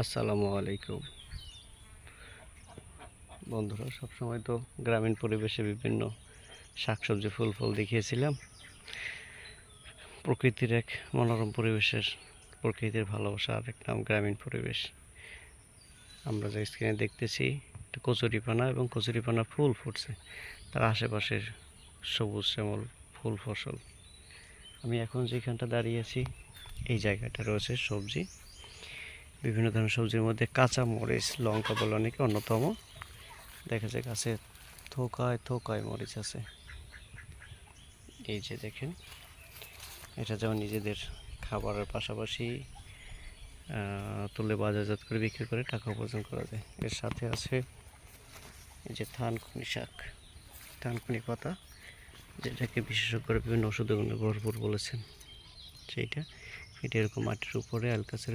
আসসালামু আলাইকুম বন্ধুরা, সবসময় তো গ্রামীণ পরিবেশে বিভিন্ন শাকসবজি ফুল ফল দেখিয়েছিলাম। প্রকৃতির এক মনোরম পরিবেশের, প্রকৃতির ভালোবাসা আরেক নাম গ্রামীণ পরিবেশ। আমরা যে স্ক্রিনে দেখতেছি কচুরিপানা এবং কচুরিপানা ফুল ফুটছে, তার আশেপাশের সবুজ শ্যামল ফুল ফসল। আমি এখন যেখানটা দাঁড়িয়ে আছি এই জায়গাটা রয়েছে সবজি, বিভিন্ন ধরনের সবজির মধ্যে কাঁচা মরিচ, লঙ্কা বলে অনেকে অন্যতম। দেখা যায় গাছে থোকায় থোকায় মরিচ আছে। এই যে দেখেন, এটা যেমন নিজেদের খাবারের পাশাপাশি তুলে বাজারজাত করে বিক্রি করে টাকা উপার্জন করা যায়। এর সাথে আছে এই যে থানকুনি শাক, থানকুনি পাতা, যেটাকে বিশেষজ্ঞরা বিভিন্ন ওষুধের গুণে ভরপুর বলেছেন। সেইটা এটা এরকম মাটির উপরে আলকাছের